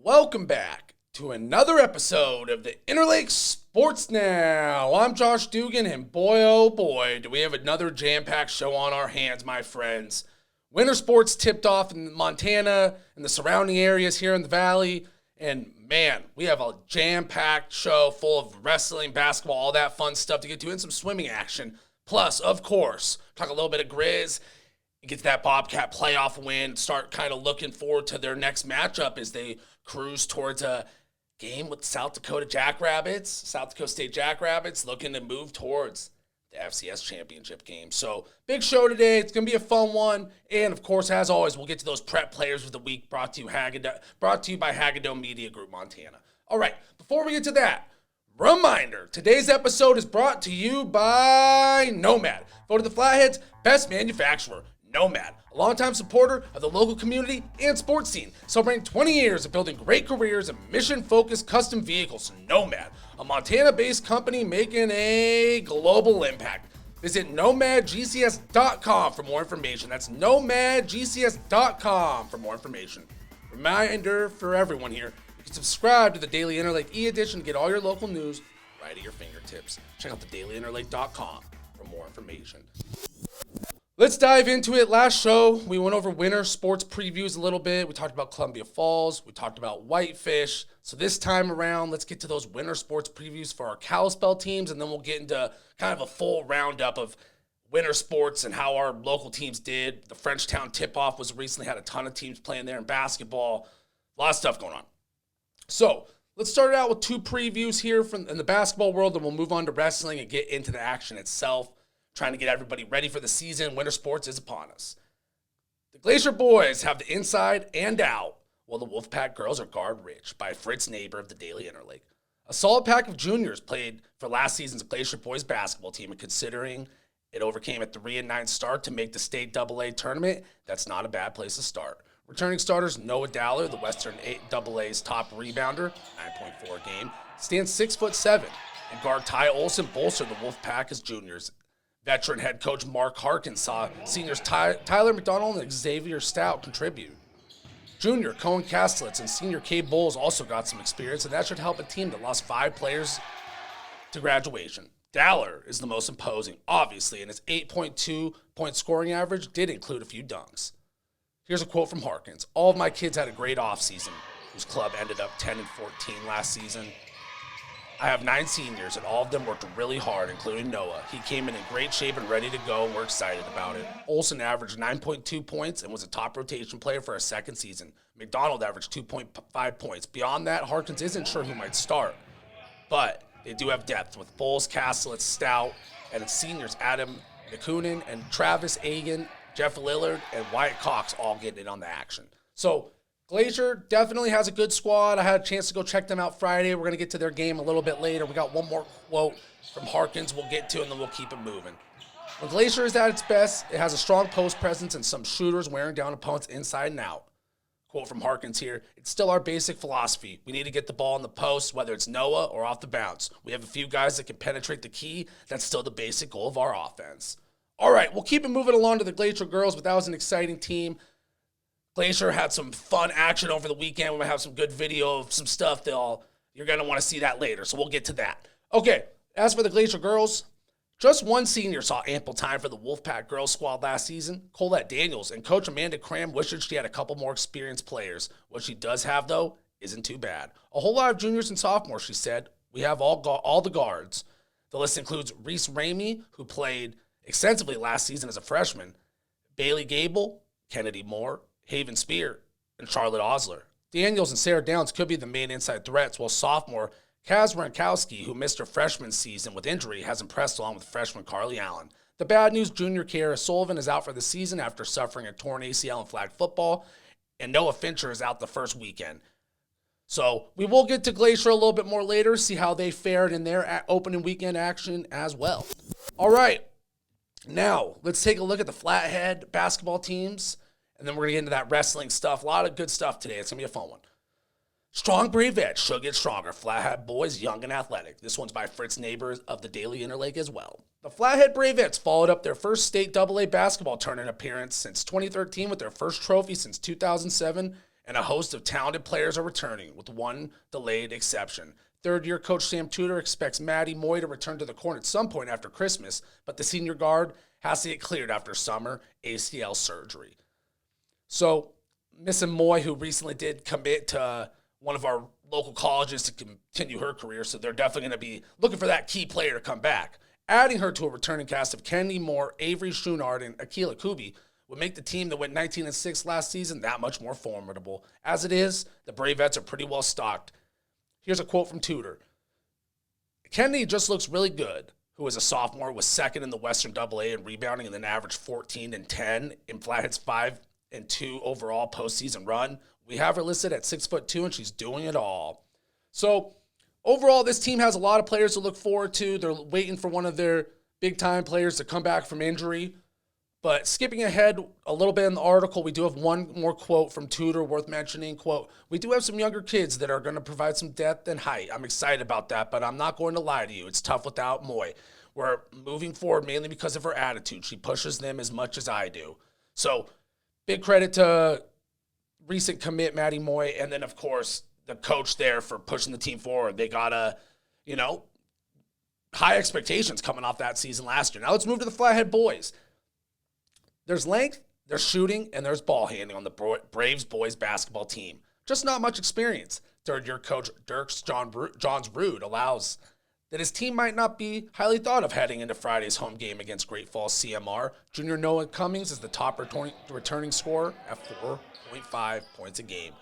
Welcome back to another episode of the Interlake Sports Now. I'm Josh Dugan, and boy, oh boy, do we have another jam-packed show on our hands, my friends. Winter sports tipped off in Montana and the surrounding areas here in the Valley, and man, we have a jam-packed show full of wrestling, basketball, all that fun stuff to get to, and some swimming action. Plus, of course, talk a little bit of Griz, get to that Bobcat playoff win, start kind of looking forward to their next matchup as they cruise towards a game with South Dakota Jackrabbits, South Dakota State Jackrabbits, looking to move towards the FCS championship game. So, big show today. It's going to be a fun one. And, of course, as always, we'll get to those prep players of the week brought to you by Hagedorn Media Group, Montana. All right, before we get to that, reminder, today's episode is brought to you by Nomad. Voted the Flathead's best manufacturer, Nomad, a longtime supporter of the local community and sports scene, celebrating 20 years of building great careers in mission-focused custom vehicles. Nomad, a Montana-based company making a global impact. Visit nomadgcs.com for more information. That's nomadgcs.com for more information. Reminder for everyone here, you can subscribe to the Daily Interlake e-edition to get all your local news right at your fingertips. Check out thedailyinterlake.com for more information. Let's dive into it. Last show, we went over winter sports previews a little bit. We talked about Columbia Falls. We talked about Whitefish. So this time around, let's get to those winter sports previews for our Kalispell teams, and then we'll get into kind of a full roundup of winter sports and how our local teams did. The Frenchtown tip-off was recently, had a ton of teams playing there in basketball. A lot of stuff going on. So let's start out with two previews here in the basketball world, and we'll move on to wrestling and get into the action itself. Trying to get everybody ready for the season. Winter sports is upon us. The Glacier boys have the inside and out, while the Wolfpack girls are guard rich by Fritz Neighbor of the Daily Interlake. A solid pack of juniors played for last season's Glacier boys basketball team, and considering it overcame a 3-9 start to make the state AA tournament, that's not a bad place to start. Returning starters Noah Dowler, the Western AA's top rebounder, 9.4 a game, stands 6'7", and guard Ty Olson bolstered the Wolfpack as juniors. Veteran head coach Mark Harkins saw seniors Tyler McDonald and Xavier Stout contribute. Junior Cohen Kastelitz and senior Cade Bowles also got some experience, and that should help a team that lost 5 players to graduation. Dowler is the most imposing, obviously, and his 8.2-point scoring average did include a few dunks. Here's a quote from Harkins. All of my kids had a great offseason, whose club ended up 10-14 last season. I have 9 seniors, and all of them worked really hard, including Noah. He came in great shape and ready to go, and we're excited about it. Olson averaged 9.2 points and was a top rotation player for a second season. McDonald averaged 2.5 points. Beyond that, Harkins isn't sure who might start, but they do have depth with Bowles, Kastelitz, Stout, and its seniors Adam McCoonan and Travis Agan, Jeff Lillard, and Wyatt Cox all getting in on the action. So Glacier definitely has a good squad. I had a chance to go check them out Friday. We're going to get to their game a little bit later. We got one more quote from Harkins we'll get to, and then we'll keep it moving. When Glacier is at its best, it has a strong post presence and some shooters wearing down opponents inside and out. Quote from Harkins here, it's still our basic philosophy. We need to get the ball in the post, whether it's Noah or off the bounce. We have a few guys that can penetrate the key. That's still the basic goal of our offense. All right, we'll keep it moving along to the Glacier girls, but that was an exciting team. Glacier had some fun action over the weekend. We might have some good video of some stuff you're going to want to see that later, so we'll get to that. Okay, as for the Glacier girls, just one senior saw ample time for the Wolfpack girls squad last season, Colette Daniels, and Coach Amanda Cram wished she had a couple more experienced players. What she does have, though, isn't too bad. A whole lot of juniors and sophomores, she said. We have all the guards. The list includes Reese Ramey, who played extensively last season as a freshman, Bailey Gable, Kennedy Moore, Haven Spear, and Charlotte Osler. Daniels and Sarah Downs could be the main inside threats, while sophomore Kaz Rankowski, who missed her freshman season with injury, has impressed along with freshman Carly Allen. The bad news, junior Kiara Sullivan is out for the season after suffering a torn ACL in flag football, and Noah Fincher is out the first weekend. So we will get to Glacier a little bit more later, see how they fared in their opening weekend action as well. All right, now let's take a look at the Flathead basketball teams. And then we're going to get into that wrestling stuff. A lot of good stuff today. It's going to be a fun one. Strong Bravettes should get stronger. Flathead boys, young and athletic. This one's by Fritz Neighbor of the Daily Interlake as well. The Flathead Bravettes followed up their first state AA basketball tournament appearance since 2013 with their first trophy since 2007 and a host of talented players are returning, with one delayed exception. Third-year coach Sam Tudor expects Matty Moy to return to the corn at some point after Christmas, but the senior guard has to get cleared after summer ACL surgery. So, missing Moy, who recently did commit to one of our local colleges to continue her career, so they're definitely going to be looking for that key player to come back. Adding her to a returning cast of Kennedy Moore, Avery Schoonard, and Akila Kubi would make the team that went 19-6 last season that much more formidable. As it is, the Bravettes are pretty well stocked. Here's a quote from Tudor. Kennedy just looks really good, who is a sophomore, was second in the Western AA in rebounding and then averaged 14 and 10 in Flathead's 5-2 overall postseason run. We have her listed at 6'2", and she's doing it all. So overall, this team has a lot of players to look forward to. They're waiting for one of their big-time players to come back from injury. But skipping ahead a little bit in the article, we do have one more quote from Tudor worth mentioning. Quote, we do have some younger kids that are going to provide some depth and height. I'm excited about that, but I'm not going to lie to you. It's tough without Moy. We're moving forward mainly because of her attitude. She pushes them as much as I do. So big credit to recent commit Matty Moy, and then, of course, the coach there for pushing the team forward. They got high expectations coming off that season last year. Now let's move to the Flathead boys. There's length, there's shooting, and there's ball handling on the Braves boys basketball team. Just not much experience. Third-year coach Dirks Johns Rude allows that his team might not be highly thought of heading into Friday's home game against Great Falls CMR. Junior Noah Cummings is the top returning scorer at 4.5 points a game.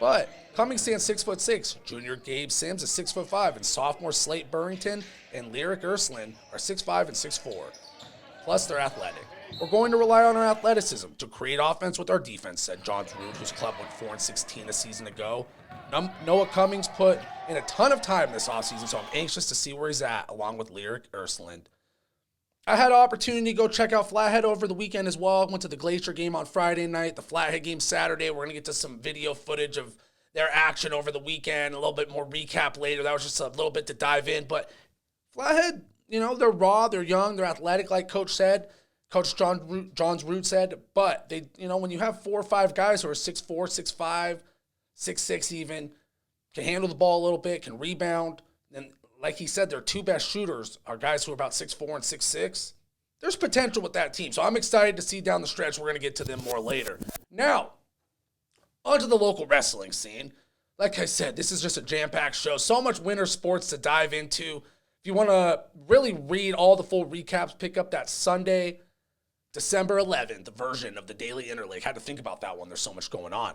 But Cummings stands 6'6". Junior Gabe Sims is 6'5", and sophomore Slate Burrington and Lyric Ursuline are 6'5" and 6'4". Plus, they're athletic. We're going to rely on our athleticism to create offense with our defense, said Johns Rude, whose club went 4-16 a season ago. Noah Cummings put in a ton of time this offseason, so I'm anxious to see where he's at, along with Lyric Ursuline. I had an opportunity to go check out Flathead over the weekend as well. I went to the Glacier game on Friday night, the Flathead game Saturday. We're going to get to some video footage of their action over the weekend, a little bit more recap later. That was just a little bit to dive in. But Flathead, they're raw, they're young, they're athletic, like Coach said. Coach Johns Root said. But, they, when you have 4 or 5 guys who are 6'4", 6'5", 6'6" even, can handle the ball a little bit, can rebound, and like he said, their 2 best shooters are guys who are about 6'4" and 6'6". There's potential with that team. So I'm excited to see down the stretch. We're going to get to them more later. Now, onto the local wrestling scene. Like I said, this is just a jam-packed show. So much winter sports to dive into. If you want to really read all the full recaps, pick up that Sunday, December 11th version of the Daily Interlake. Had to think about that one. There's so much going on.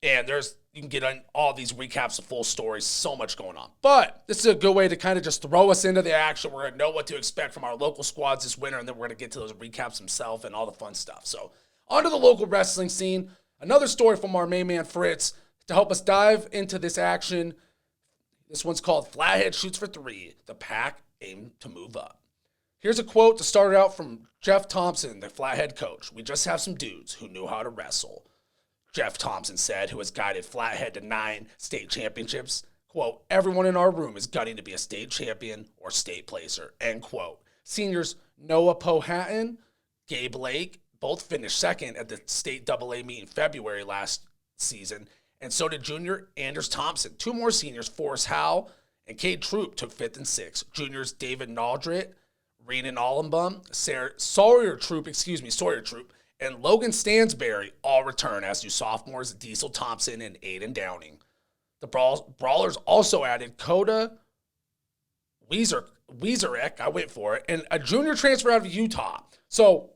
And you can get on all these recaps of full stories, so much going on. But this is a good way to kind of just throw us into the action. We're going to know what to expect from our local squads this winter, and then we're going to get to those recaps themselves and all the fun stuff. So, onto the local wrestling scene. Another story from our main man, Fritz, to help us dive into this action. This one's called Flathead Shoots for 3. The Pack Aim to Move Up. Here's a quote to start out from Jeff Thompson, the Flathead coach. We just have some dudes who knew how to wrestle. Jeff Thompson said, who has guided Flathead to 9 state championships, quote, everyone in our room is gunning to be a state champion or state placer, end quote. Seniors Noah Powhatan, Gabe Lake, both finished second at the state AA meet in February last season, and so did junior Anders Thompson. 2 more seniors, Forrest Howe and Cade Troop, took 5th and 6th. Juniors David Naldrit, Renan Allenbaum, Sawyer Troop, and Logan Stansberry all return, as do sophomores Diesel Thompson and Aiden Downing. The Brawlers also added Coda Weezerek, I went for it, and a junior transfer out of Utah. So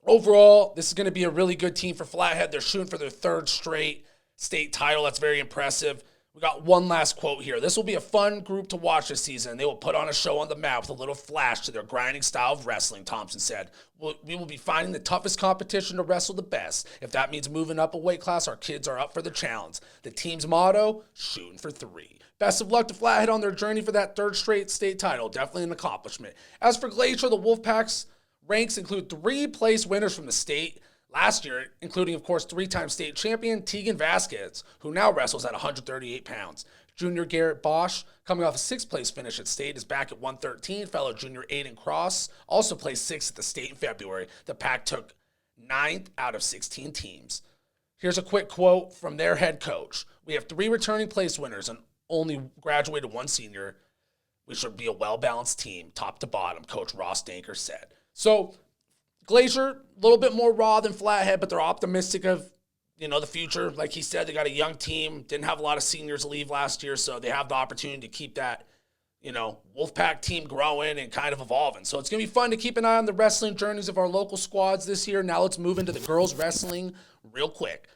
overall, this is going to be a really good team for Flathead. They're shooting for their 3rd straight state title. That's very impressive. We got one last quote here. This will be a fun group to watch this season. They will put on a show on the map with a little flash to their grinding style of wrestling, Thompson said. We will be finding the toughest competition to wrestle the best. If that means moving up a weight class, our kids are up for the challenge. The team's motto, shooting for 3. Best of luck to Flathead on their journey for that 3rd straight state title. Definitely an accomplishment. As for Glacier, the Wolfpack's ranks include 3 place winners from the state last year, including, of course, 3-time state champion Tegan Vasquez, who now wrestles at 138 pounds. Junior Garrett Bosch, coming off a 6th place finish at state, is back at 113. Fellow junior Aiden Cross also placed 6th at the state in February. The pack took 9th out of 16 teams. Here's a quick quote from their head coach. We have 3 returning place winners and only graduated 1 senior. We should be a well-balanced team, top to bottom, Coach Ross Danker said. So Glacier, a little bit more raw than Flathead, but they're optimistic of, the future. Like he said, they got a young team, didn't have a lot of seniors leave last year, so they have the opportunity to keep that, Wolfpack team growing and kind of evolving. So it's going to be fun to keep an eye on the wrestling journeys of our local squads this year. Now let's move into the girls wrestling real quick.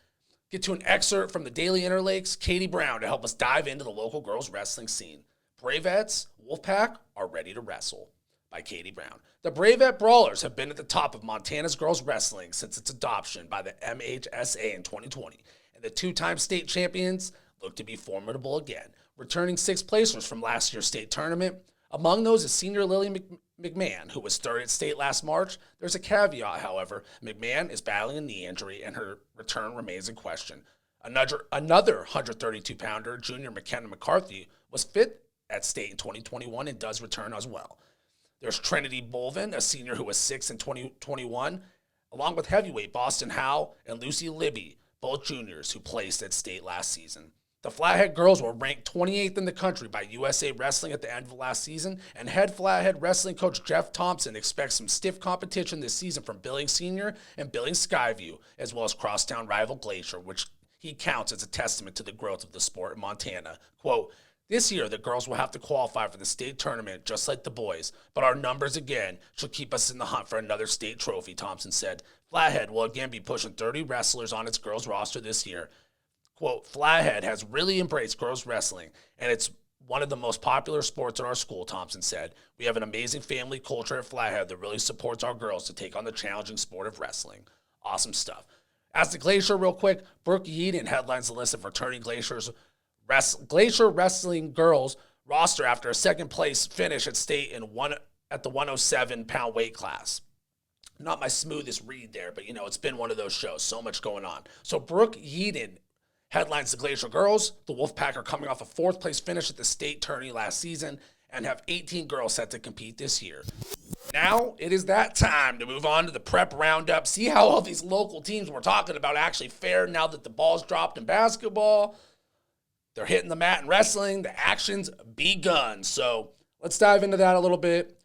Get to an excerpt from the Daily Interlake's Katie Brown to help us dive into the local girls wrestling scene. Bravettes, Wolfpack are ready to wrestle, by Katie Brown. The Bravette Brawlers have been at the top of Montana's girls wrestling since its adoption by the MHSA in 2020, and the 2-time state champions look to be formidable again, returning 6th placers from last year's state tournament. Among those is senior Lily McMahon, who was 3rd at state last March. There's a caveat, however. McMahon is battling a knee injury, and her return remains in question. Another 132-pounder, junior McKenna McCarthy, was 5th at state in 2021 and does return as well. There's Trinity Bolvin, a senior who was 6th in 2021, along with heavyweight Boston Howe and Lucy Libby, both juniors who placed at state last season. The Flathead girls were ranked 28th in the country by USA Wrestling at the end of last season, and head Flathead wrestling coach Jeff Thompson expects some stiff competition this season from Billings Senior and Billings Skyview, as well as crosstown rival Glacier, which he counts as a testament to the growth of the sport in Montana. Quote, "This year, the girls will have to qualify for the state tournament just like the boys, but our numbers again should keep us in the hunt for another state trophy," Thompson said. Flathead will again be pushing 30 wrestlers on its girls roster this year. Quote, "Flathead has really embraced girls wrestling, and it's one of the most popular sports in our school," Thompson said. "We have an amazing family culture at Flathead that really supports our girls to take on the challenging sport of wrestling." Awesome stuff. As to Glacier, real quick, Brooke Yeadon headlines the list of returning Glacier wrestling girls roster after a 2nd place finish at state at the 107-pound weight class. Not my smoothest read there, but it's been one of those shows. So much going on. So Brooke Yeadon headlines the Glacier girls. The Wolfpack are coming off a 4th place finish at the state tourney last season and have 18 girls set to compete this year. Now it is that time to move on to the prep roundup. See how all these local teams we're talking about actually fared now that the ball's dropped in basketball. They're hitting the mat in wrestling. The action's begun. So let's dive into that a little bit.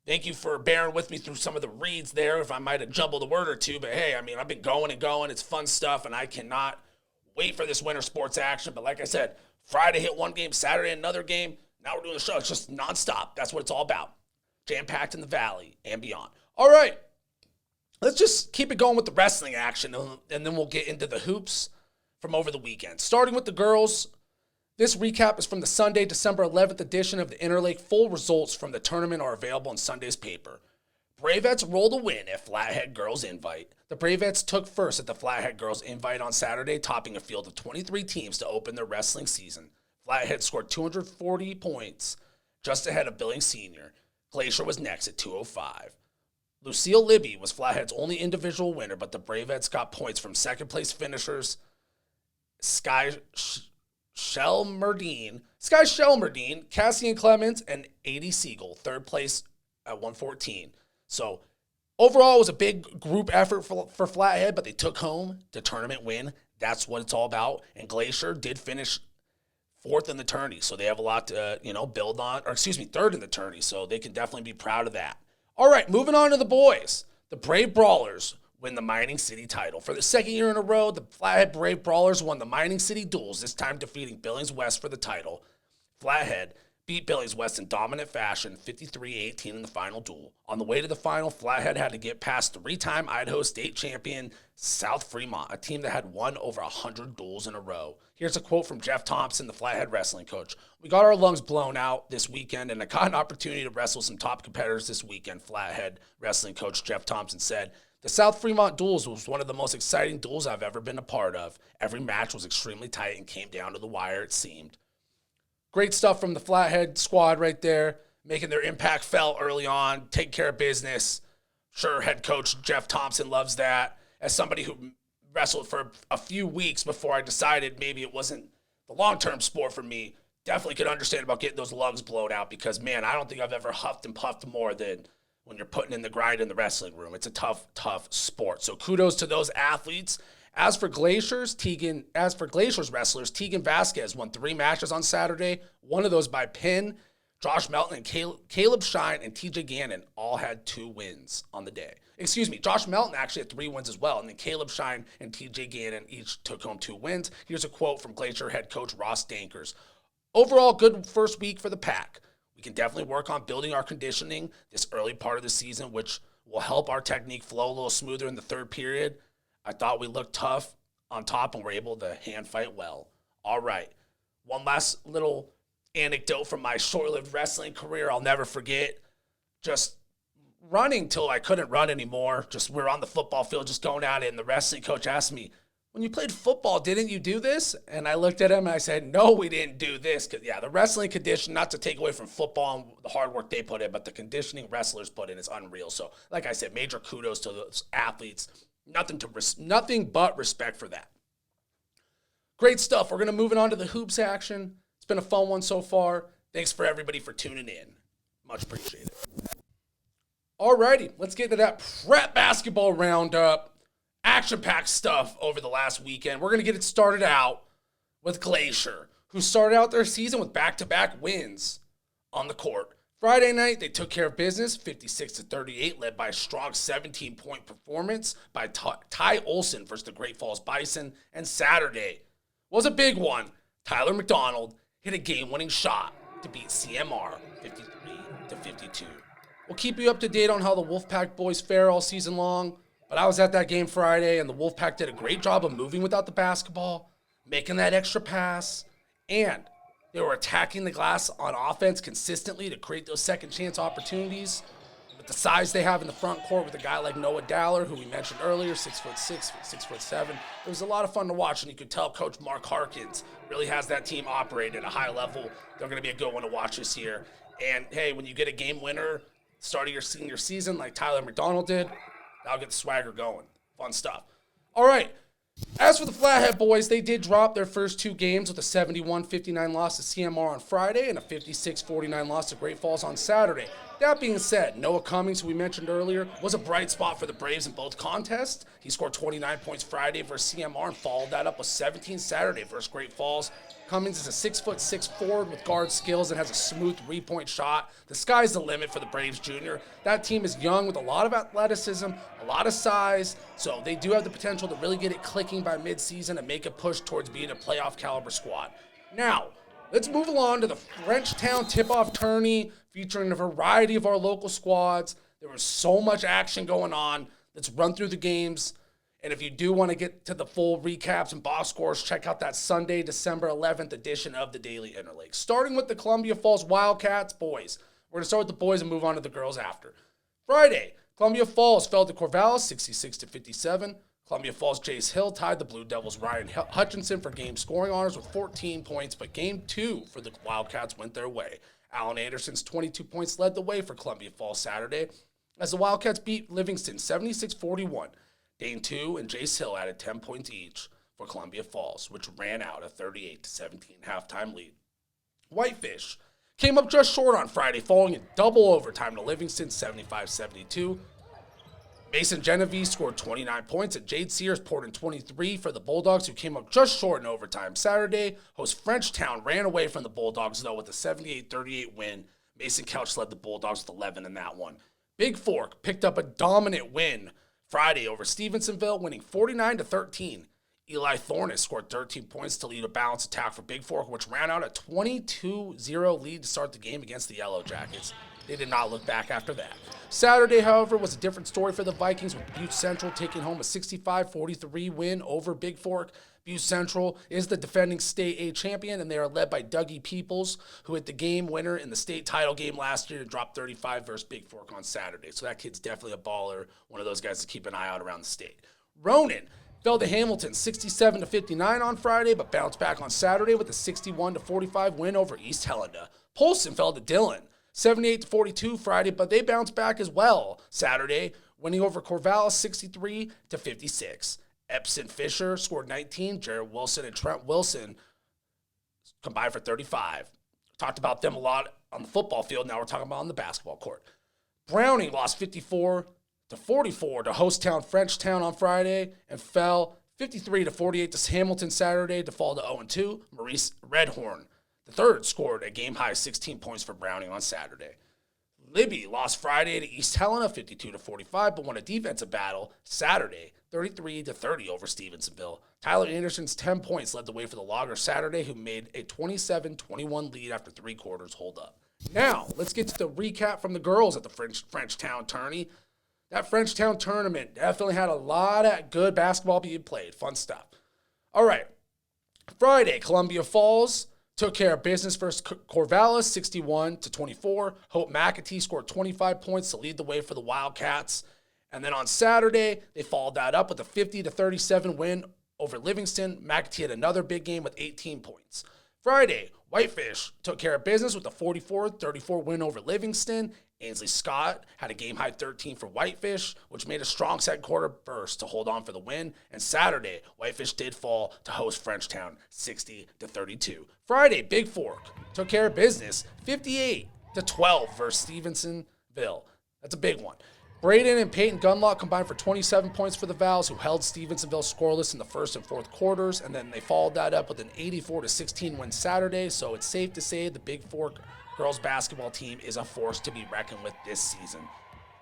Thank you for bearing with me through some of the reads there, if I might have jumbled a word or two. But hey, I've been going and going. It's fun stuff, and I cannot wait for this winter sports action. But like I said, Friday hit one game, Saturday another game. Now we're doing the show. It's just nonstop. That's what it's all about. Jam-packed in the valley and beyond. All right. Let's just keep it going with the wrestling action, and then we'll get into the hoops from over the weekend. Starting with the girls, this recap is from the Sunday, December 11th edition of the Interlake. Full results from the tournament are available in Sunday's paper. Bravettes rolled a win at Flathead Girls Invite. The Bravettes took first at the Flathead Girls Invite on Saturday, topping a field of 23 teams to open their wrestling season. Flathead scored 240 points, just ahead of Billings Senior. Glacier was next at 205. Lucille Libby was Flathead's only individual winner, but the Bravettes got points from second-place finishers Sky Shelmerdine, Cassian Clemens, and A.D. Siegel, 3rd place at 114. So overall, it was a big group effort for Flathead, but they took home the tournament win. That's what it's all about. And Glacier did finish 4th in the tourney, so they have a lot to build on. 3rd in the tourney, so they can definitely be proud of that. All right, moving on to the boys. The Brave Brawlers win the Mining City title. For the 2nd year in a row, the Flathead Brave Brawlers won the Mining City Duels, this time defeating Billings West for the title. Flathead beat Billings West in dominant fashion, 53-18 in the final duel. On the way to the final, Flathead had to get past 3-time Idaho State champion South Fremont, a team that had won over 100 duels in a row. Here's a quote from Jeff Thompson, the Flathead wrestling coach. "We got our lungs blown out this weekend, and I got an opportunity to wrestle some top competitors this weekend," Flathead wrestling coach Jeff Thompson said. "The South Fremont duels was one of the most exciting duels I've ever been a part of. Every match was extremely tight and came down to the wire, it seemed." Great stuff from the Flathead squad right there, making their impact felt early on, taking care of business. Sure, head coach Jeff Thompson loves that. As somebody who wrestled for a few weeks before I decided maybe it wasn't the long-term sport for me, definitely could understand about getting those lungs blown out because, man, I don't think I've ever huffed and puffed more than when you're putting in the grind in the wrestling room. It's a tough, tough sport. So kudos to those athletes As for Glacier's wrestlers, Tegan Vasquez won 3 matches on Saturday, one of those by pin. Josh Melton and Caleb Shine and TJ Gannon all had 2 wins on the day. Excuse me, Josh Melton actually had 3 wins as well, and then Caleb Shine and TJ Gannon each took home 2 wins. Here's a quote from Glacier head coach Ross Dankers. Overall, good first week for the Pack. We can definitely work on building our conditioning this early part of the season, which will help our technique flow a little smoother in the third period. I thought we looked tough on top and were able to hand fight well. All right, one last little anecdote from my short-lived wrestling career I'll never forget. Just running till I couldn't run anymore. We're on the football field just going at it, and the wrestling coach asked me, when you played football, didn't you do this? And I looked at him and I said, no, we didn't do this. Because, the wrestling condition, not to take away from football and the hard work they put in, but the conditioning wrestlers put in is unreal. So, like I said, major kudos to those athletes. Nothing but respect for that. Great stuff. We're going to move on to the hoops action. It's been a fun one so far. Thanks for everybody for tuning in. Much appreciated. Alrighty, let's get to that prep basketball roundup. Action-packed stuff over the last weekend. We're going to get it started out with Glacier, who started out their season with back-to-back wins on the court. Friday night, they took care of business, 56-38, led by a strong 17-point performance by Ty Olson versus the Great Falls Bison. And Saturday was a big one. Tyler McDonald hit a game-winning shot to beat CMR 53-52. We'll keep you up to date on how the Wolfpack boys fare all season long. But I was at that game Friday, and the Wolfpack did a great job of moving without the basketball, making that extra pass, and they were attacking the glass on offense consistently to create those second chance opportunities. With the size they have in the front court with a guy like Noah Dowler, who we mentioned earlier, 6'6", 6'7", it was a lot of fun to watch, and you could tell Coach Mark Harkins really has that team operate at a high level. They're going to be a good one to watch this year. And, hey, when you get a game winner starting your senior season like Tyler McDonald did, that'll get the swagger going. Fun stuff. All right. As for the Flathead boys, they did drop their first 2 games with a 71-59 loss to CMR on Friday and a 56-49 loss to Great Falls on Saturday. That being said, Noah Cummings, who we mentioned earlier, was a bright spot for the Braves in both contests. He scored 29 points Friday versus CMR and followed that up with 17 Saturday versus Great Falls. Cummings is a 6'6" forward with guard skills and has a smooth 3-point shot. The sky's the limit for the Braves junior. That team is young with a lot of athleticism, a lot of size, so they do have the potential to really get it clicking by midseason and make a push towards being a playoff caliber squad. Now, let's move along to the Frenchtown tip-off tourney featuring a variety of our local squads. There was so much action going on. Let's run through the games. And if you do want to get to the full recaps and box scores, check out that Sunday, December 11th edition of the Daily Interlake. Starting with the Columbia Falls Wildcats boys. We're going to start with the boys and move on to the girls after. Friday, Columbia Falls fell to Corvallis 66-57. Columbia Falls Jace Hill tied the Blue Devils Ryan Hutchinson for game scoring honors with 14 points, but game 2 for the Wildcats went their way. Alan Anderson's 22 points led the way for Columbia Falls Saturday as the Wildcats beat Livingston 76-41. Dane 2 and Jace Hill added 10 points each for Columbia Falls, which ran out a 38-17 halftime lead. Whitefish came up just short on Friday, falling in double overtime to Livingston 75-72. Mason Genovese scored 29 points, and Jade Sears poured in 23 for the Bulldogs, who came up just short in overtime. Saturday, host Frenchtown ran away from the Bulldogs, though, with a 78-38 win. Mason Couch led the Bulldogs with 11 in that one. Big Fork picked up a dominant win Friday over Stevensonville, winning 49-13. Eli Thornes scored 13 points to lead a balanced attack for Big Fork, which ran out a 22-0 lead to start the game against the Yellow Jackets. They did not look back after that. Saturday, however, was a different story for the Vikings, with Butte Central taking home a 65-43 win over Big Fork. Butte Central is the defending State A champion, and they are led by Dougie Peoples, who hit the game winner in the state title game last year to drop 35 versus Big Fork on Saturday. So that kid's definitely a baller, one of those guys to keep an eye out around the state. Ronan fell to Hamilton 67-59 on Friday, but bounced back on Saturday with a 61-45 win over East Helena. Polson fell to Dillon 78-42 Friday, but they bounced back as well Saturday, winning over Corvallis 63-56. Epson Fisher scored 19. Jared Wilson and Trent Wilson combined for 35. Talked about them a lot on the football field. Now we're talking about on the basketball court. Browning lost 54-44 to host town Frenchtown on Friday and fell 53-48 to Hamilton Saturday to fall to 0-2. Maurice Redhorn, the third, scored a game-high 16 points for Browning on Saturday. Libby lost Friday to East Helena 52-45, but won a defensive battle Saturday 33-30 over Stevensonville. Tyler Anderson's 10 points led the way for the Loggers Saturday, who made a 27-21 lead after 3 quarters hold up. Now, let's get to the recap from the girls at the Frenchtown tourney. That Frenchtown tournament definitely had a lot of good basketball being played. Fun stuff. All right. Friday, Columbia Falls took care of business versus Corvallis, 61-24. Hope McAtee scored 25 points to lead the way for the Wildcats. And then on Saturday, they followed that up with a 50-37 win over Livingston. McAtee had another big game with 18 points. Friday, Whitefish took care of business with a 44-34 win over Livingston. Ainsley Scott had a game-high 13 for Whitefish, which made a strong second quarter burst to hold on for the win. And Saturday, Whitefish did fall to host Frenchtown 60-32. Friday, Big Fork took care of business 58-12 versus Stevensonville. That's a big one. Braden and Peyton Gunlock combined for 27 points for the Vows, who held Stevensonville scoreless in the first and fourth quarters, and then they followed that up with an 84-16 win Saturday. So it's safe to say the Big Fork girls basketball team is a force to be reckoned with this season.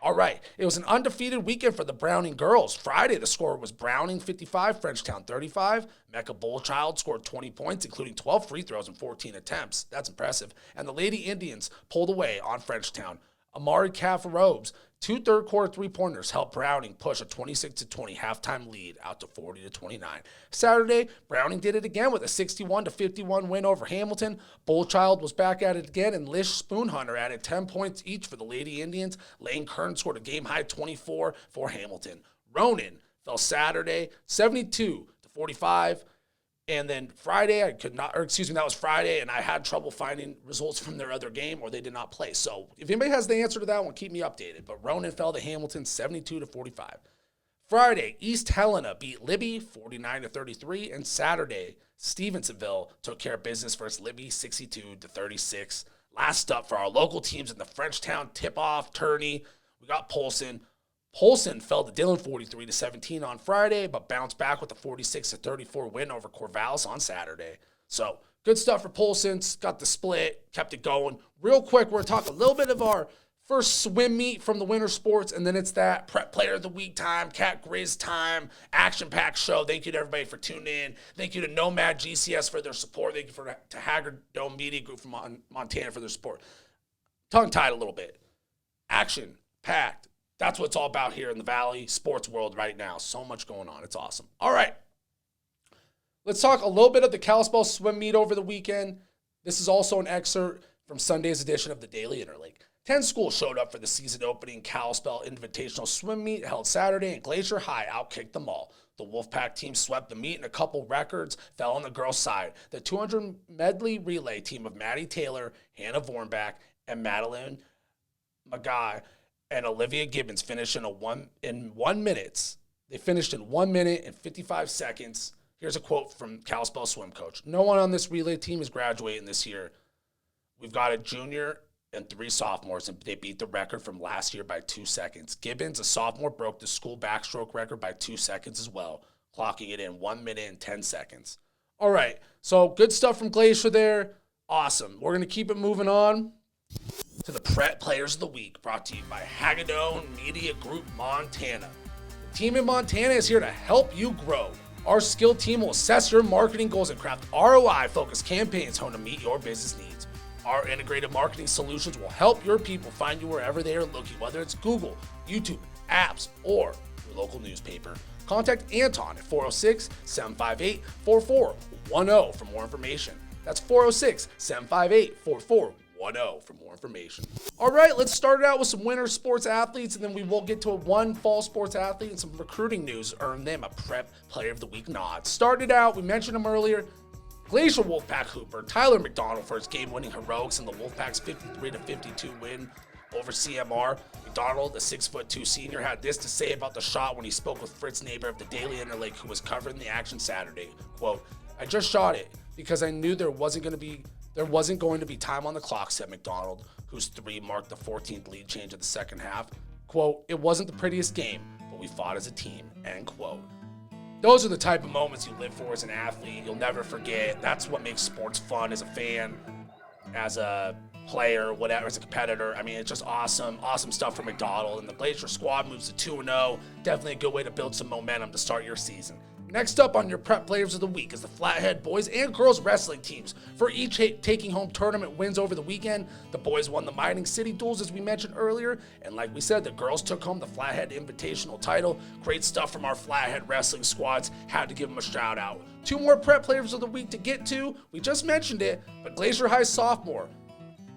All right, it was an undefeated weekend for the Browning girls. Friday, the score was Browning 55, Frenchtown 35. Mecca Bullchild scored 20 points, including 12 free throws and 14 attempts. That's impressive. And the Lady Indians pulled away on Frenchtown. Amari Caff-Robes, 2 third-quarter three-pointers helped Browning push a 26-20 halftime lead out to 40-29. Saturday, Browning did it again with a 61-51 win over Hamilton. Bullchild was back at it again, and Lish Spoonhunter added 10 points each for the Lady Indians. Lane Kern scored a game-high 24 for Hamilton. Ronan fell Saturday, 72-45. And then Friday, that was Friday, and I had trouble finding results from their other game, or they did not play. So if anybody has the answer to that one, keep me updated. But Ronan fell to Hamilton 72-45. Friday, East Helena beat Libby 49-33, and Saturday, Stevensonville took care of business versus Libby 62-36. Last up for our local teams in the Frenchtown tip-off tourney, we got Polson. Polson fell to Dillon 43-17 on Friday, but bounced back with a 46-34 win over Corvallis on Saturday. So, good stuff for Polson. Got the split, kept it going. Real quick, we're going to talk a little bit of our first swim meet from the winter sports, and then it's that prep player of the week time, Cat Griz time, action-packed show. Thank you to everybody for tuning in. Thank you to Nomad GCS for their support. Thank you to Haggard Dome Media Group from Montana for their support. Tongue-tied a little bit. Action-packed. That's what it's all about here in the Valley sports world right now. So much going on. It's awesome. All right. Let's talk a little bit of the Kalispell swim meet over the weekend. This is also an excerpt from Sunday's edition of the Daily Interlake. 10 schools showed up for the season opening Kalispell Invitational Swim Meet held Saturday, and Glacier High outkicked them all. The Wolfpack team swept the meet, and a couple records fell on the girls' side. The 200 medley relay team of Maddie Taylor, Hannah Vornbach, and Madeline Magai and Olivia Gibbons finished in 1 minute. They finished in 1 minute and 55 seconds. Here's a quote from Kalispell swim coach. No one on this relay team is graduating this year. We've got a junior and 3 sophomores, and they beat the record from last year by 2 seconds. Gibbons, a sophomore, broke the school backstroke record by 2 seconds as well, clocking it in 1 minute and 10 seconds. All right, so good stuff from Glacier there. Awesome. We're going to keep it moving on to the Prep Players of the Week, brought to you by Hagadone Media Group Montana. The team in Montana is here to help you grow. Our skilled team will assess your marketing goals and craft ROI-focused campaigns honed to meet your business needs. Our integrated marketing solutions will help your people find you wherever they are looking, whether it's Google, YouTube, apps, or your local newspaper. Contact Anton at 406-758-4410 for more information. That's 406-758-4410 for more information. All right, let's start it out with some winter sports athletes, and then we will get to one fall sports athlete and some recruiting news earn them a Prep Player of the Week nod. Started out, we mentioned him earlier, Glacier Wolfpack Hooper, Tyler McDonald for his game-winning heroics in the Wolfpack's 53-52 win over CMR. McDonald, a 6'2" senior, had this to say about the shot when he spoke with Fritz Neighbor of the Daily Interlake, who was covering the action Saturday. Quote, I just shot it because I knew there wasn't going to be time on the clock, said McDonald, whose 3 marked the 14th lead change of the second half. Quote, it wasn't the prettiest game, but we fought as a team, end quote. Those are the type of moments you live for as an athlete. You'll never forget. That's what makes sports fun as a fan, as a player, whatever, as a competitor. I mean, it's just awesome. Awesome stuff from McDonald. And the Glacier squad moves to 2-0. Definitely a good way to build some momentum to start your season. Next up on your prep players of the week is the Flathead boys and girls wrestling teams. For each taking home tournament wins over the weekend, the boys won the Mining City Duels, as we mentioned earlier. And like we said, the girls took home the Flathead Invitational title. Great stuff from our Flathead wrestling squads. Had to give them a shout out. 2 more prep players of the week to get to. We just mentioned it, but Glacier High sophomore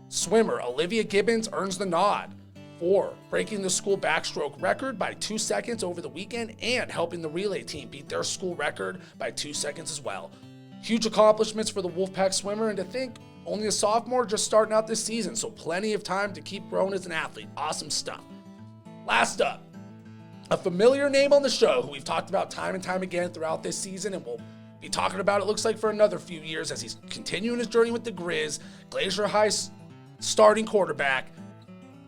swimmer Olivia Gibbons earns the nod for breaking the school backstroke record by 2 seconds over the weekend and helping the relay team beat their school record by 2 seconds as well. Huge accomplishments for the Wolfpack swimmer, and to think only a sophomore just starting out this season, so plenty of time to keep growing as an athlete. Awesome stuff. Last up, a familiar name on the show who we've talked about time and time again throughout this season, and we'll be talking about, it looks like, for another few years as he's continuing his journey with the Griz. Glacier High starting quarterback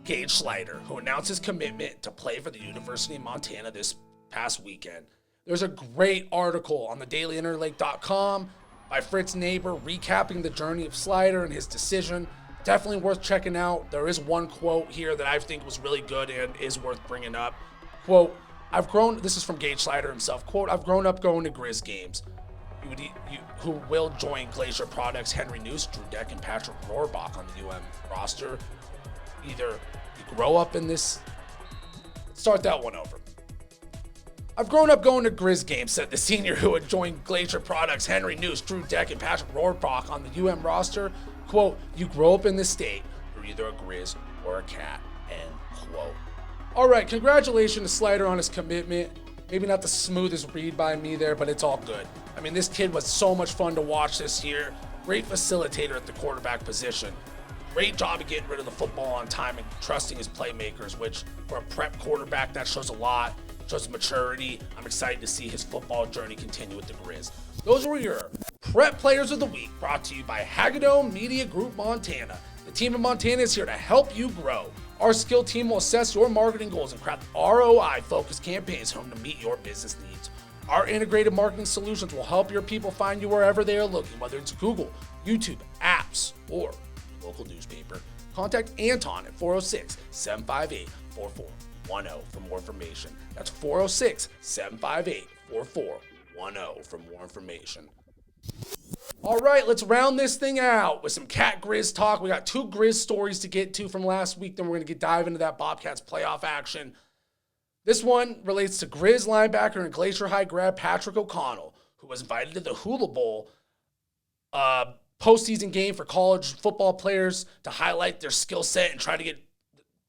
Gage Slider, who announced his commitment to play for the University of Montana this past weekend. There's a great article on the dailyinterlake.com by Fritz Neighbor recapping the journey of Slider and his decision. Definitely worth checking out. There is one quote here that I think was really good and is worth bringing up. Quote, this is from Gage Slider himself. Quote, I've grown up going to Griz games. Who will join Glacier Products Henry Noose, Drew Deck, and Patrick Rohrbach on the UM roster. Either you grow up in this. Start that one over. I've grown up going to Griz games, said the senior who had joined Glacier Products Henry Noose, Drew Deck, and Patrick Rohrbach on the UM roster. Quote, you grow up in this state, you're either a Griz or a Cat, end quote. All right, congratulations to Slider on his commitment. Maybe not the smoothest read by me there, but it's all good. I mean, this kid was so much fun to watch this year. Great facilitator at the quarterback position. Great job of getting rid of the football on time and trusting his playmakers, which for a prep quarterback, that shows a lot, shows maturity. I'm excited to see his football journey continue with the Griz. Those were your prep players of the week, brought to you by Hagedorn Media Group Montana. The team of Montana is here to help you grow. Our skill team will assess your marketing goals and craft ROI-focused campaigns home to meet your business needs. Our integrated marketing solutions will help your people find you wherever they are looking, whether it's Google, YouTube, apps, or local newspaper. Contact Anton at 406-758-4410 for more information. That's 406-758-4410 for more information. All right, let's round this thing out with some Cat Griz talk. We got 2 Griz stories to get to from last week, then we're going to dive into that Bobcats playoff action. This one relates to Griz linebacker and Glacier High grad Patrick O'Connell, who was invited to the Hula Bowl postseason game for college football players to highlight their skill set and try to get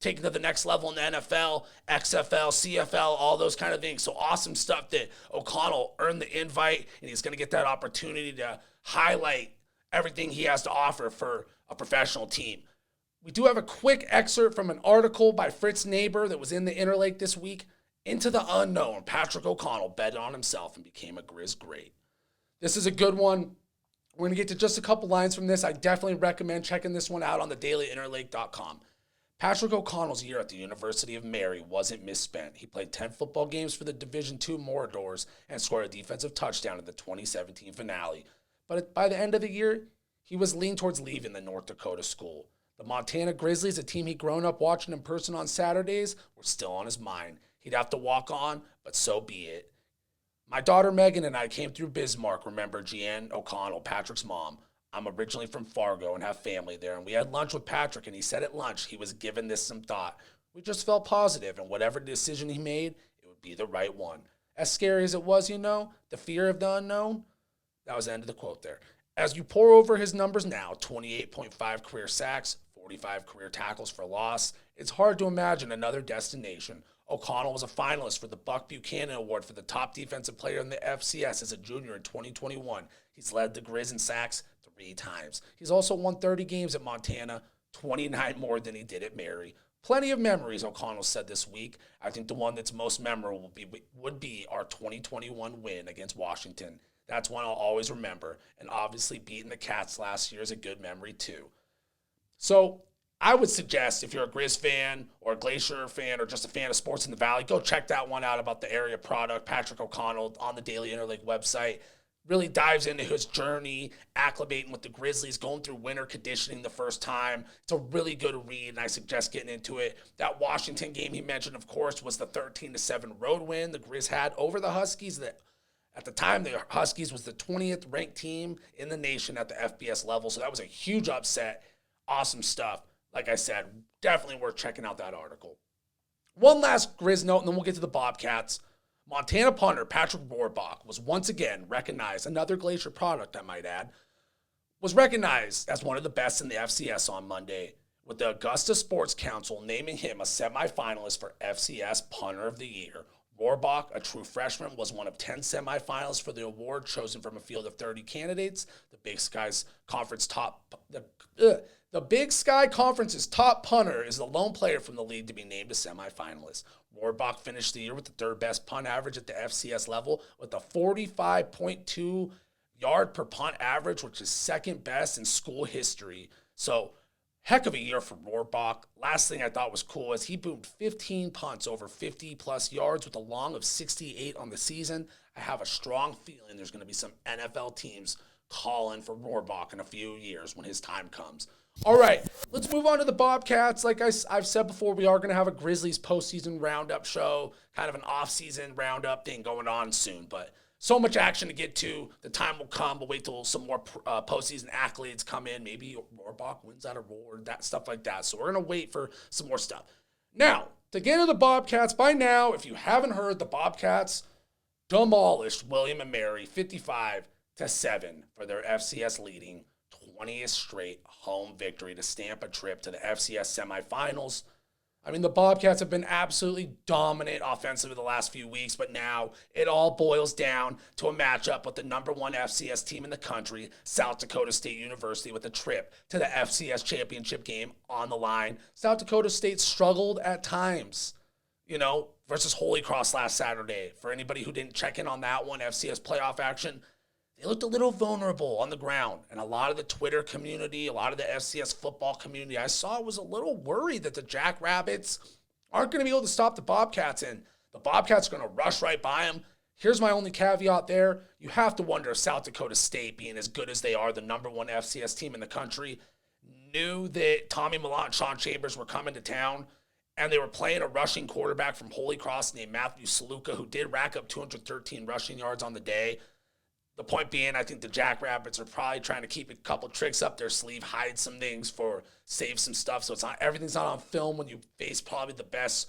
taken to the next level in the NFL, XFL, CFL, all those kind of things. So awesome stuff that O'Connell earned the invite, and he's going to get that opportunity to highlight everything he has to offer for a professional team. We do have a quick excerpt from an article by Fritz Neighbor that was in the Interlake this week. Into the unknown, Patrick O'Connell betted on himself and became a Griz great. This is a good one. We're going to get to just a couple lines from this. I definitely recommend checking this one out on the dailyinterlake.com. Patrick O'Connell's year at the University of Mary wasn't misspent. He played 10 football games for the Division II Moradors and scored a defensive touchdown in the 2017 finale. But by the end of the year, he was leaning towards leaving the North Dakota school. The Montana Grizzlies, a team he'd grown up watching in person on Saturdays, were still on his mind. He'd have to walk on, but so be it. My daughter Megan and I came through Bismarck, remember Jeanne O'Connell, Patrick's mom. I'm originally from Fargo and have family there, and we had lunch with Patrick, and he said at lunch he was giving this some thought. We just felt positive, and whatever decision he made, it would be the right one. As scary as it was, the fear of the unknown, that was the end of the quote there. As you pour over his numbers now, 28.5 career sacks, 45 career tackles for loss, it's hard to imagine another destination. O'Connell was a finalist for the Buck Buchanan Award for the top defensive player in the FCS as a junior in 2021. He's led the Griz in sacks 3 times. He's also won 30 games at Montana, 29 more than he did at Mary. Plenty of memories, O'Connell said this week. I think the one that's most memorable would be our 2021 win against Washington. That's one I'll always remember. And obviously beating the Cats last year is a good memory too. So I would suggest if you're a Griz fan or a Glacier fan or just a fan of sports in the Valley, go check that one out about the area product. Patrick O'Connell on the Daily Interleague website really dives into his journey, acclimating with the Grizzlies, going through winter conditioning the first time. It's a really good read, and I suggest getting into it. That Washington game he mentioned, of course, was the 13-7 road win the Grizz had over the Huskies. That at the time, the Huskies was the 20th ranked team in the nation at the FBS level, so that was a huge upset. Awesome stuff. Like I said, definitely worth checking out that article. One last Grizz note, and then we'll get to the Bobcats. Montana punter Patrick Rohrbach was once again recognized, another Glacier product I might add, was recognized as one of the best in the FCS on Monday, with the Augusta Sports Council naming him a semifinalist for FCS Punter of the Year. Rohrbach, a true freshman, was one of 10 semifinalists for the award, chosen from a field of 30 candidates. The Big Sky's conference The Big Sky Conference's top punter is the lone player from the league to be named a semifinalist. Rohrbach finished the year with the third best punt average at the FCS level with a 45.2 yard per punt average, which is second best in school history. So, heck of a year for Rohrbach. Last thing I thought was cool is he boomed 15 punts over 50-plus yards with a long of 68 on the season. I have a strong feeling there's going to be some NFL teams calling for Rohrbach in a few years when his time comes. All right, let's move on to the Bobcats. Like I've said before, we are going to have a Grizzlies postseason roundup show, kind of an off-season roundup thing going on soon. But so much action to get to. The time will come. We'll wait till some more postseason accolades come in. Maybe Rohrbach wins that award, that stuff like that. So we're going to wait for some more stuff. Now, to get into the Bobcats, by now, if you haven't heard, the Bobcats demolished William & Mary 55-7 for their FCS leading 20th straight home victory to stamp a trip to the FCS semifinals. I mean, the Bobcats have been absolutely dominant offensively the last few weeks, but now it all boils down to a matchup with the number one FCS team in the country, South Dakota State University, with a trip to the FCS championship game on the line. South Dakota State struggled at times, versus Holy Cross last Saturday. For anybody who didn't check in on that one, FCS playoff action, they looked a little vulnerable on the ground. And a lot of the Twitter community, a lot of the FCS football community I saw was a little worried that the Jackrabbits aren't going to be able to stop the Bobcats. And the Bobcats are going to rush right by them. Here's my only caveat there. You have to wonder if South Dakota State, being as good as they are, the number one FCS team in the country, knew that Tommy Millott and Sean Chambers were coming to town. And they were playing a rushing quarterback from Holy Cross named Matthew Saluka, who did rack up 213 rushing yards on the day. The point being, I think the Jackrabbits are probably trying to keep a couple tricks up their sleeve, hide some things save some stuff. So everything's not on film when you face probably the best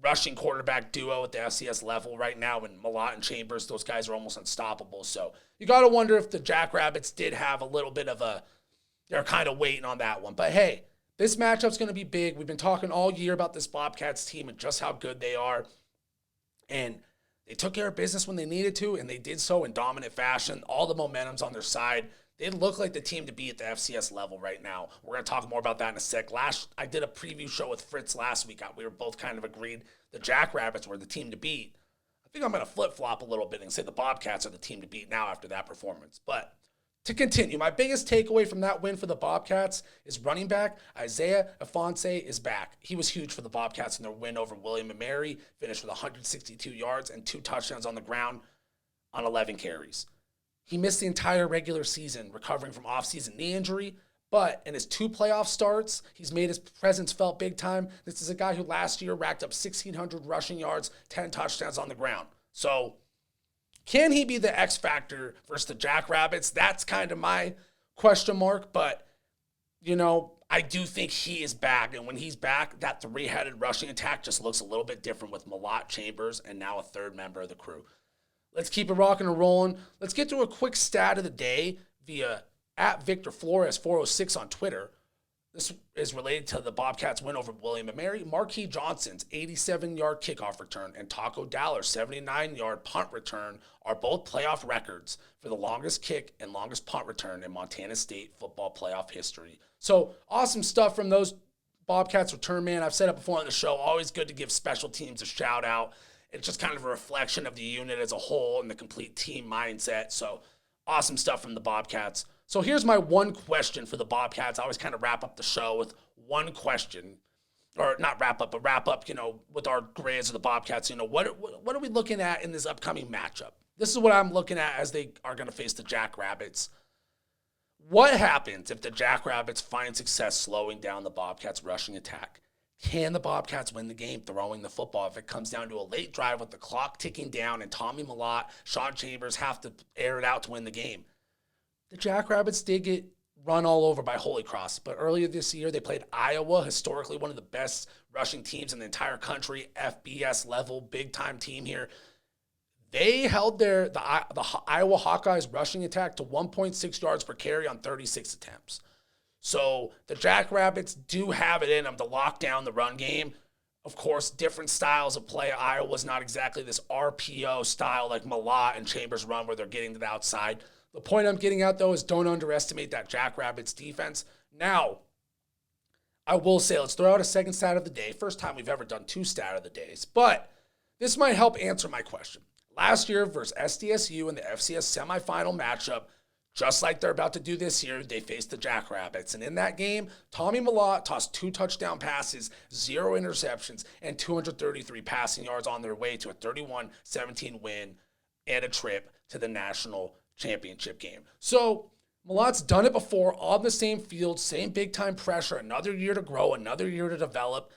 rushing quarterback duo at the FCS level right now. And Millott and Chambers, those guys are almost unstoppable. So you got to wonder if the Jackrabbits did have a little bit of they're kind of waiting on that one. But hey, this matchup's going to be big. We've been talking all year about this Bobcats team and just how good they are. And they took care of business when they needed to, and they did so in dominant fashion. All the momentum's on their side. They look like the team to be at the FCS level right now. We're going to talk more about that in a sec. I did a preview show with Fritz last week. We were both kind of agreed the Jackrabbits were the team to beat. I think I'm going to flip-flop a little bit and say the Bobcats are the team to beat now after that performance. But to continue, my biggest takeaway from that win for the Bobcats is running back Isaiah Ifanse is back. He was huge for the Bobcats in their win over William & Mary, finished with 162 yards and 2 touchdowns on the ground on 11 carries. He missed the entire regular season recovering from off-season knee injury, but in his 2 playoff starts, he's made his presence felt big time. This is a guy who last year racked up 1,600 rushing yards, 10 touchdowns on the ground. So can he be the X factor versus the Jackrabbits? That's kind of my question mark, but, I do think he is back. And when he's back, that 3-headed rushing attack just looks a little bit different with Millott, Chambers, and now a third member of the crew. Let's keep it rocking and rolling. Let's get to a quick stat of the day via @VictorFlores406 on Twitter. This is related to the Bobcats' win over William & Mary. Marquis Johnson's 87-yard kickoff return and Taco Dallar's 79-yard punt return are both playoff records for the longest kick and longest punt return in Montana State football playoff history. So awesome stuff from those Bobcats return, man. I've said it before on the show, always good to give special teams a shout out. It's just kind of a reflection of the unit as a whole and the complete team mindset. So awesome stuff from the Bobcats. So here's my one question for the Bobcats. I always kind of wrap up the show with one question, or not wrap up, but wrap up, with our Griz or the Bobcats, what are we looking at in this upcoming matchup? This is what I'm looking at as they are going to face the Jackrabbits. What happens if the Jackrabbits find success slowing down the Bobcats' rushing attack? Can the Bobcats win the game throwing the football if it comes down to a late drive with the clock ticking down and Tommy Mellott, Sean Chambers have to air it out to win the game? The Jackrabbits did get run all over by Holy Cross, but earlier this year they played Iowa, historically one of the best rushing teams in the entire country, FBS level, big-time team here. They held the Iowa Hawkeyes rushing attack to 1.6 yards per carry on 36 attempts. So the Jackrabbits do have it in them to lock down the run game. Of course, different styles of play. Iowa's not exactly this RPO style like Mellott and Chambers run where they're getting to the outside. The point I'm getting at, though, is don't underestimate that Jackrabbits defense. Now, I will say, let's throw out a second stat of the day. First time we've ever done two stat of the days. But this might help answer my question. Last year versus SDSU in the FCS semifinal matchup, just like they're about to do this year, they faced the Jackrabbits. And in that game, Tommy Mellott tossed 2 touchdown passes, 0 interceptions, and 233 passing yards on their way to a 31-17 win and a trip to the national championship game. So Mellott's done it before on the same field, same big-time pressure, another year to grow, another year to develop.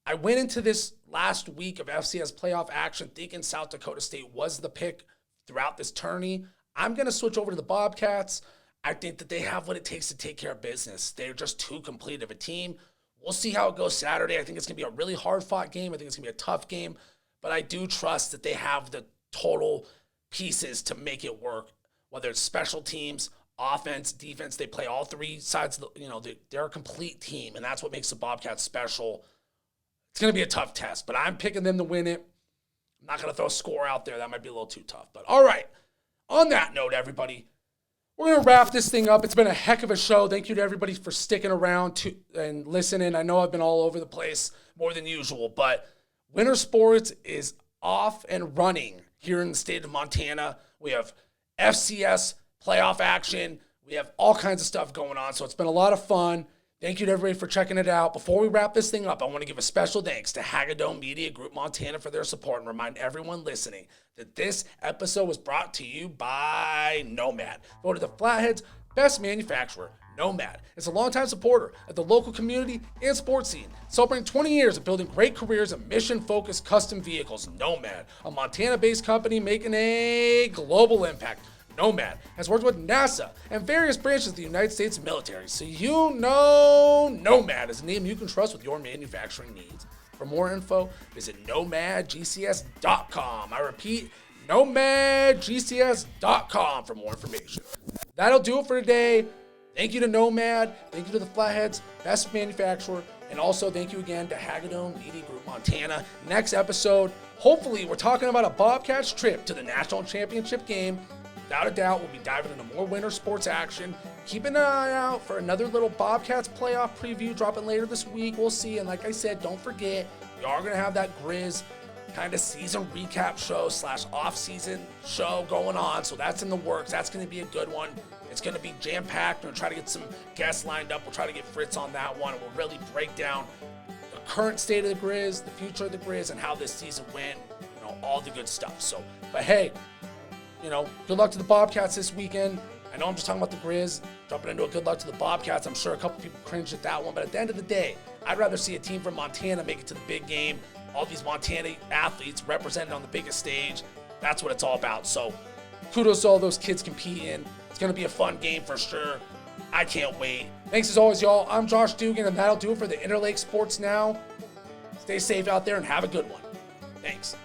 I went into this last week of FCS playoff action thinking South Dakota State was the pick throughout this tourney. I'm going to switch over to the Bobcats. I think that they have what it takes to take care of business. They're just too complete of a team. We'll see how it goes Saturday. I think it's going to be a really hard-fought game. I think it's going to be a tough game. But I do trust that they have the total pieces to make it work, whether it's special teams, offense, defense. They play all three sides. They're a complete team, and that's what makes the Bobcats special. It's going to be a tough test, but I'm picking them to win it. I'm not going to throw a score out there. That might be a little too tough. But all right, on that note, everybody, we're going to wrap this thing up. It's been a heck of a show. Thank you to everybody for sticking around and listening. I know I've been all over the place more than usual, but winter sports is off and running here in the state of Montana. We have FCS playoff action. We have all kinds of stuff going on, so it's been a lot of fun. Thank you to everybody for checking it out. Before we wrap this thing up, I want to give a special thanks to Hagadone Media Group Montana for their support and remind everyone listening that this episode was brought to you by Nomad. Voted the Flathead's best manufacturer. Nomad is a longtime supporter of the local community and sports scene, celebrating 20 years of building great careers in mission-focused custom vehicles. Nomad, a Montana-based company making a global impact. Nomad has worked with NASA and various branches of the United States military, so Nomad is a name you can trust with your manufacturing needs. For more info, visit nomadgcs.com. I repeat, nomadgcs.com for more information. That'll do it for today. Thank you to Nomad. Thank you to the Flatheads, best manufacturer. And also thank you again to Hagadone Media Group Montana. Next episode, hopefully we're talking about a Bobcats trip to the national championship game. Without a doubt, we'll be diving into more winter sports action. Keep an eye out for another little Bobcats playoff preview dropping later this week. We'll see. And like I said, don't forget, we are going to have that Griz kind of season recap show / off-season show going on. So that's in the works. That's going to be a good one. It's going to be jam-packed. We're going to try to get some guests lined up. We'll try to get Fritz on that one. And we'll really break down the current state of the Griz, the future of the Griz, and how this season went. All the good stuff. So, but hey, good luck to the Bobcats this weekend. I know I'm just talking about the Griz, jumping into a good luck to the Bobcats. I'm sure a couple people cringed at that one, but at the end of the day, I'd rather see a team from Montana make it to the big game. All these Montana athletes represented on the biggest stage. That's what it's all about. So kudos to all those kids competing. It's going to be a fun game for sure. I can't wait. Thanks as always, y'all. I'm Josh Dugan, and that'll do it for the Interlake Sports Now. Stay safe out there and have a good one. Thanks.